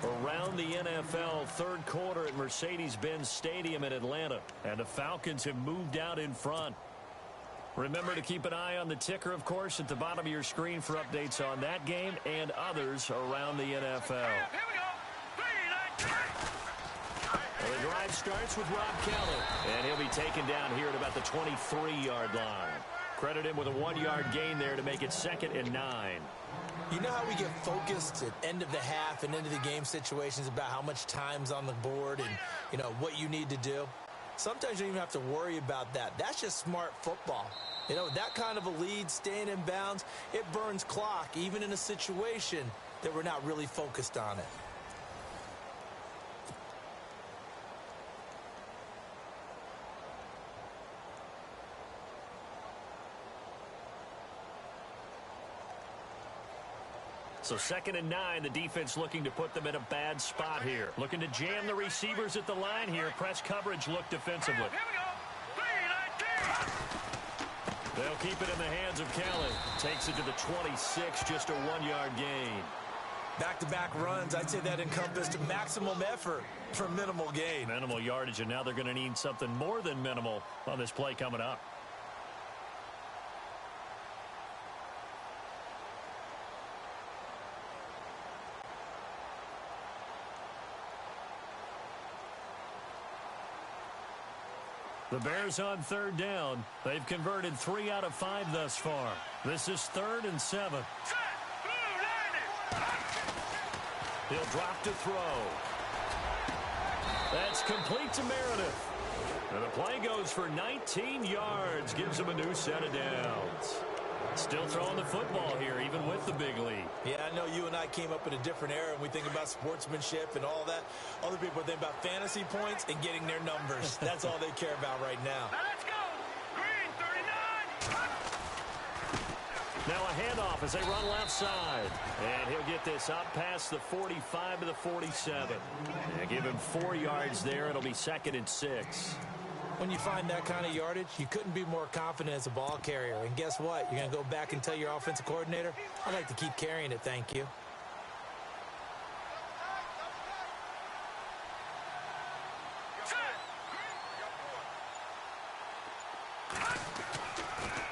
Around the NFL, 3rd quarter at Mercedes-Benz Stadium in Atlanta. And the Falcons have moved out in front. Remember to keep an eye on the ticker, of course, at the bottom of your screen for updates on that game and others around the NFL. Well, the drive starts with Rob Kelly, and he'll be taken down here at about the 23-yard line. Credit him with a 1-yard gain there to make it 2nd and 9. You know how we get focused at end of the half and into the game situations about how much time's on the board and, you know, what you need to do? Sometimes you don't even have to worry about that. That's just smart football. You know, that kind of a lead, staying in bounds, it burns clock, even in a situation that we're not really focused on it. So 2nd and 9, the defense looking to put them in a bad spot here. Looking to jam the receivers at the line here. Press coverage look defensively. Here we go. 3-19. They'll keep it in the hands of Kelly. Takes it to the 26, just a 1-yard gain. Back-to-back runs, I'd say that encompassed maximum effort for minimal gain. Minimal yardage, and now they're going to need something more than minimal on this play coming up. The Bears on 3rd down. They've converted 3 out of 5 thus far. This is 3rd and 7. He'll drop to throw. That's complete to Meredith. And the play goes for 19 yards. Gives him a new set of downs. Still throwing the football here, even with the big lead. Yeah, I know you and I came up in a different era, and we think about sportsmanship and all that. Other people think about fantasy points and getting their numbers. That's all they care about right now. Now let's go. Green 39. Now a handoff as they run left side. And he'll get this up past the 45 to the 47. And give him 4 yards there. It'll be 2nd and 6. When you find that kind of yardage, you couldn't be more confident as a ball carrier. And guess what? You're going to go back and tell your offensive coordinator, I'd like to keep carrying it, thank you.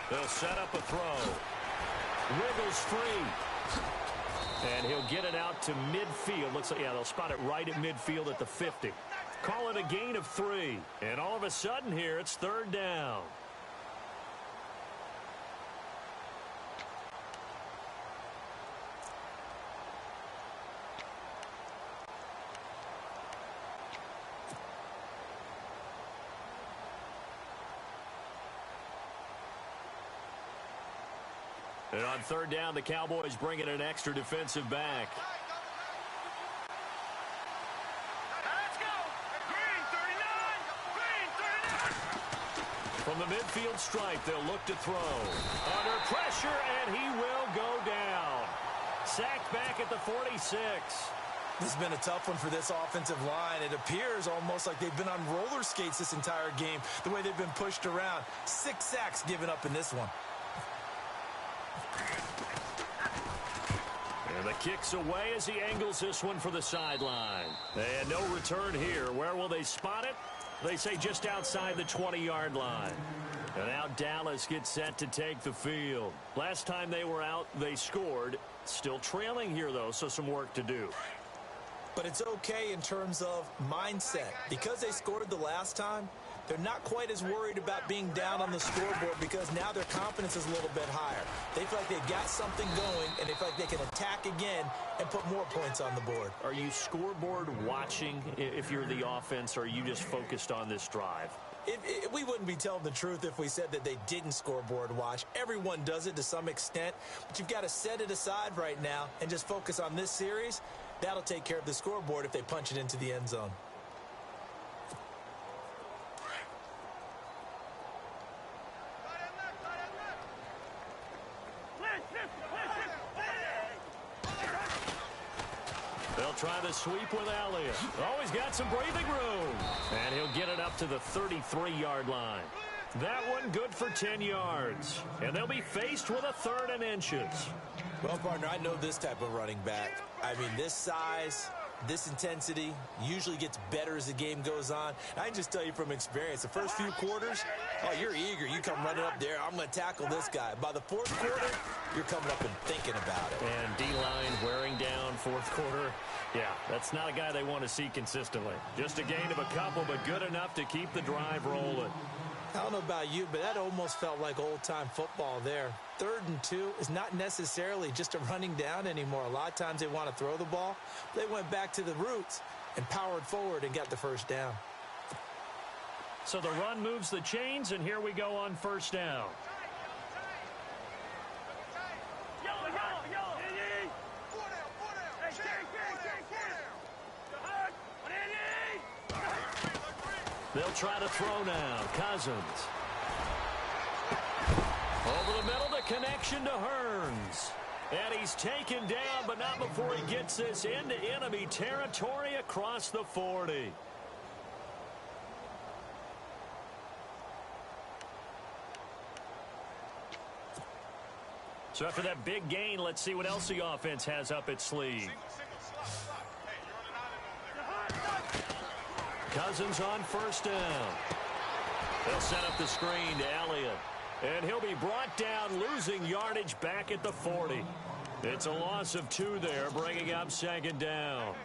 They'll set up a throw. Wiggles free. And he'll get it out to midfield. Looks like, yeah, they'll spot it right at midfield at the 50. Call it a gain of 3. And all of a sudden here, it's 3rd down. And on 3rd down, the Cowboys bring in an extra defensive back. From the midfield stripe, they'll look to throw. Under pressure, and he will go down. Sacked back at the 46. This has been a tough one for this offensive line. It appears almost like they've been on roller skates this entire game, the way they've been pushed around. 6 sacks given up in this one. And the kick's away as he angles this one for the sideline. And no return here. Where will they spot it? They say just outside the 20-yard line. And now Dallas gets set to take the field. Last time they were out, they scored. Still trailing here, though, so some work to do. But it's okay in terms of mindset. Because they scored the last time, they're not quite as worried about being down on the scoreboard because now their confidence is a little bit higher. They feel like they've got something going, and they feel like they can attack again and put more points on the board. Are you scoreboard watching if you're the offense, or are you just focused on this drive? We wouldn't be telling the truth if we said that they didn't scoreboard watch. Everyone does it to some extent, but you've got to set it aside right now and just focus on this series. That'll take care of the scoreboard if they punch it into the end zone. They'll try the sweep with Elliott. Oh, he's got some breathing room. And he'll get it up to the 33-yard line. That one good for 10 yards. And they'll be faced with a 3rd and inches. Well, partner, I know this type of running back. I mean, this size, this intensity usually gets better as the game goes on. I can just tell you from experience, the first few quarters, oh, you're eager. You come running up there, I'm going to tackle this guy. By the 4th quarter, you're coming up and thinking about it. And D-line wearing down 4th quarter. Yeah, that's not a guy they want to see consistently. Just a gain of a couple, but good enough to keep the drive rolling. I don't know about you, but that almost felt like old-time football there. 3rd and 2 is not necessarily just a running down anymore. A lot of times they want to throw the ball. They went back to the roots and powered forward and got the 1st down. So the run moves the chains, and here we go on 1st down. They'll try to throw now. Cousins. Over the middle, the connection to Hearns. And he's taken down, but not before he gets this into enemy territory across the 40. So after that big gain, let's see what else the offense has up its sleeve. Cousins on first down. They'll set up the screen to Elliott. And he'll be brought down, losing yardage back at the 40. It's a loss of 2 there, bringing up second down.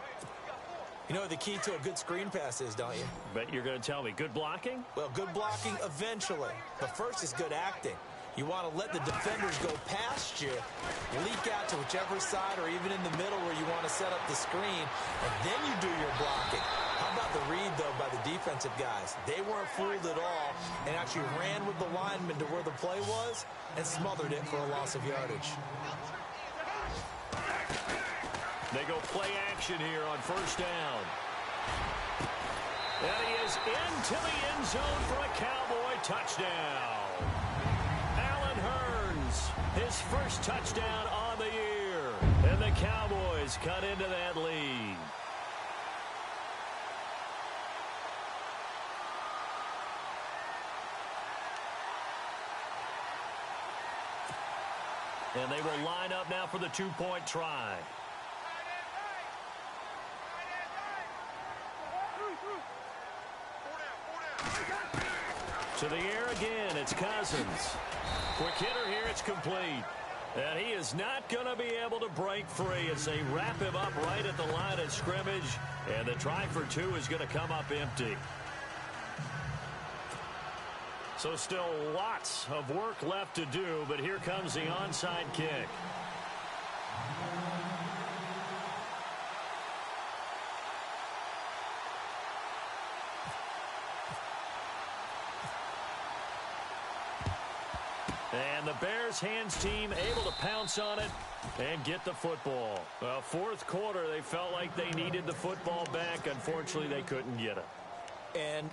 You know what the key to a good screen pass is, don't you? Bet you're going to tell me. Good blocking? Well, good blocking eventually. But first is good acting. You want to let the defenders go past you, leak out to whichever side or even in the middle where you want to set up the screen, and then you do your blocking. How about the read, though, by the defensive guys? They weren't fooled at all and actually ran with the lineman to where the play was and smothered it for a loss of yardage. They go play action here on first down. And he is into the end zone for a Cowboy touchdown. Allen Hurns, his first touchdown on the year. And the Cowboys cut into that lead. And they will line up now for the two-point try. To the air again, it's Cousins. Quick hitter here, it's complete. And he is not going to be able to break free as they wrap him up right at the line of scrimmage. And the try for 2 is going to come up empty. So still lots of work left to do, but here comes the onside kick. And the Bears hands team able to pounce on it and get the football. Fourth quarter, they felt like they needed the football back. Unfortunately, they couldn't get it. And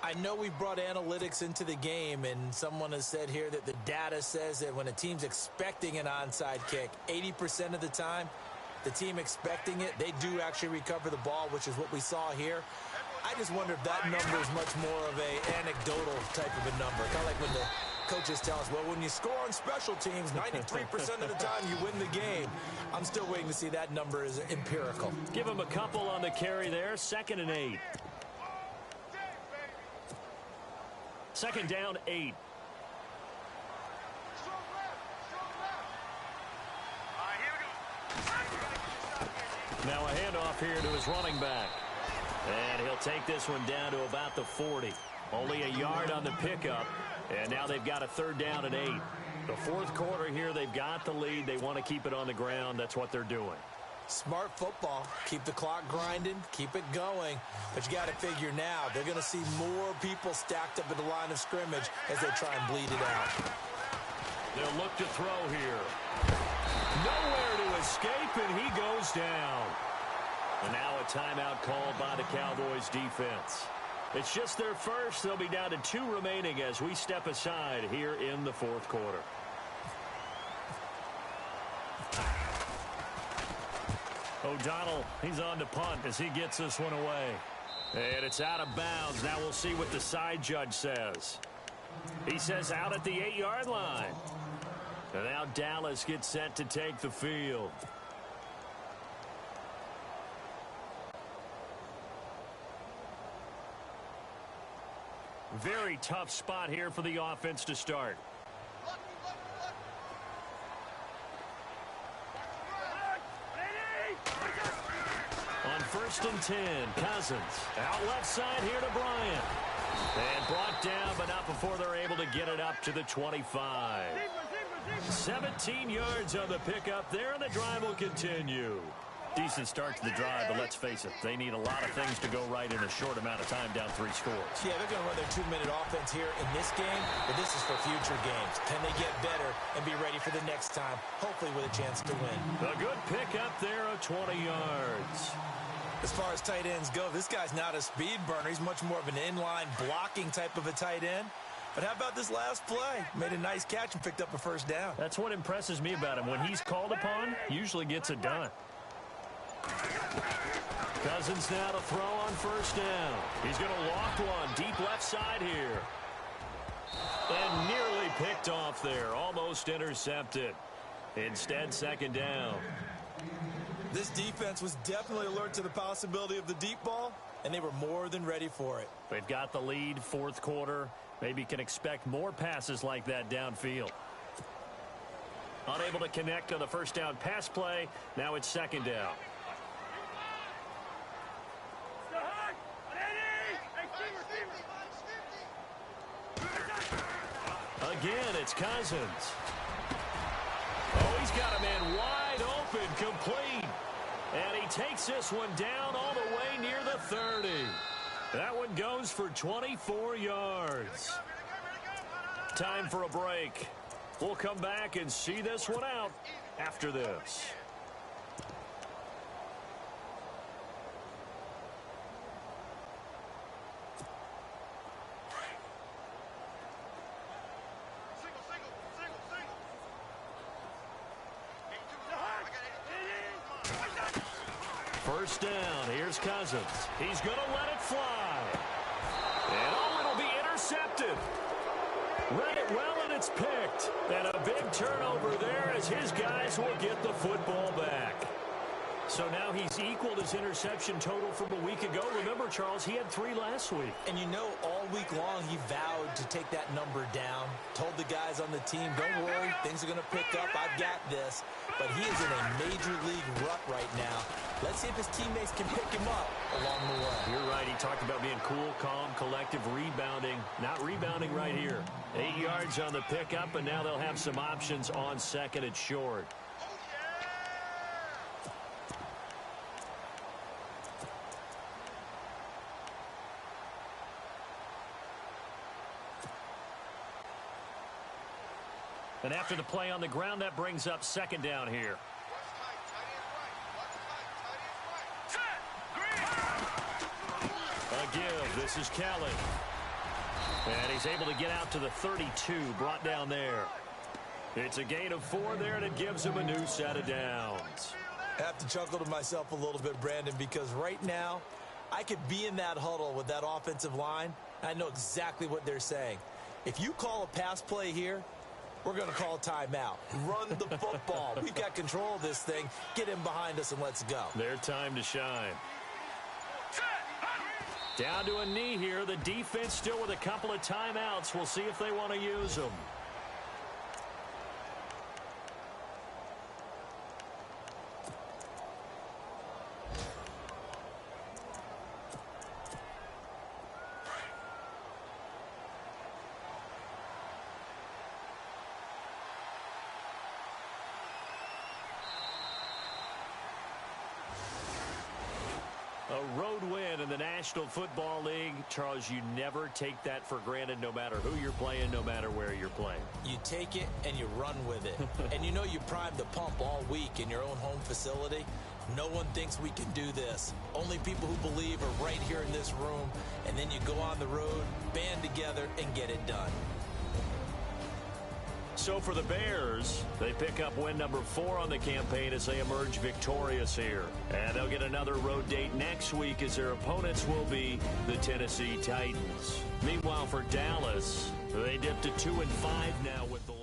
I know we brought analytics into the game, and someone has said here that the data says that when a team's expecting an onside kick, 80% of the time, the team expecting it, they do actually recover the ball, which is what we saw here. I just wonder if that number is much more of a anecdotal type of a number. Kind of like when the coaches tell us, well, when you score on special teams, 93% of the time you win the game. I'm still waiting to see that number is empirical. Give him a couple on the carry there. 2nd and 8. 2nd down, 8. Now a handoff here to his running back. And he'll take this one down to about the 40. Only a yard on the pickup. And now they've got a 3rd down and 8. The fourth quarter here, they've got the lead. They want to keep it on the ground. That's what they're doing. Smart football. Keep the clock grinding. Keep it going. But you got to figure now, they're going to see more people stacked up at the line of scrimmage as they try and bleed it out. They'll look to throw here. Nowhere to escape, and he goes down. And now a timeout called by the Cowboys defense. It's just their first. They'll be down to 2 remaining as we step aside here in the fourth quarter. O'Donnell, he's on to punt as he gets this one away. And it's out of bounds. Now we'll see what the side judge says. He says out at the 8-yard line. And now Dallas gets set to take the field. Very tough spot here for the offense to start. On 1st and 10, Cousins. Out left side here to Bryant. And brought down, but not before they're able to get it up to the 25. 17 yards on the pickup there, and the drive will continue. Decent start to the drive, but let's face it, they need a lot of things to go right in a short amount of time, down 3 scores. Yeah, they're going to run their 2-minute offense here in this game, but this is for future games. Can they get better and be ready for the next time, hopefully with a chance to win? A good pickup there of 20 yards. As far as tight ends go, this guy's not a speed burner. He's much more of an inline blocking type of a tight end. But how about this last play? Made a nice catch and picked up a first down. That's what impresses me about him. When he's called upon, usually gets it done. Cousins now to throw on first down. He's going to loft one deep left side here. And nearly picked off there. Almost intercepted. Instead, second down. This defense was definitely alert to the possibility of the deep ball, and they were more than ready for it. They've got the lead, fourth quarter. Maybe can expect more passes like that downfield. Unable to connect on the first down pass play. Now it's second down. Again, it's Cousins. Oh, he's got a man wide open, complete. And he takes this one down all the way near the 30. That one goes for 24 yards. Time for a break. We'll come back and see this one out after this. First down. Here's Cousins. He's going to let it fly. And oh, it'll be intercepted. Read it well, and it's picked. And a big turnover there as his guys will get the football back. So now he's equaled his interception total from a week ago. Remember, Charles, he had 3 last week. And you know, all week long he vowed to take that number down. Told the guys on the team, don't worry, things are going to pick up. I've got this. But he is in a major league rut right now. Let's see if his teammates can pick him up along the way. You're right. He talked about being cool, calm, collective, rebounding. Not rebounding right here. 8 yards on the pickup, and now they'll have some options on second and short. And after the play on the ground, that brings up second down here. A give. This is Kelly. And he's able to get out to the 32, brought down there. It's a gain of 4 there, and it gives him a new set of downs. I have to chuckle to myself a little bit, Brandon, because right now I could be in that huddle with that offensive line. I know exactly what they're saying. If you call a pass play here, we're going to call a timeout. Run the football. We've got control of this thing. Get him behind us and let's go. Their time to shine. Down to a knee here. The defense still with a couple of timeouts. We'll see if they want to use them. A road win in the National Football League. Charles, you never take that for granted no matter who you're playing, no matter where you're playing. You take it and you run with it. And you know you primed the pump all week in your own home facility. No one thinks we can do this. Only people who believe are right here in this room. And then you go on the road, band together, and get it done. So for the Bears, they pick up win number 4 on the campaign as they emerge victorious here. And they'll get another road date next week as their opponents will be the Tennessee Titans. Meanwhile, for Dallas, they dipped to 2-5 now with the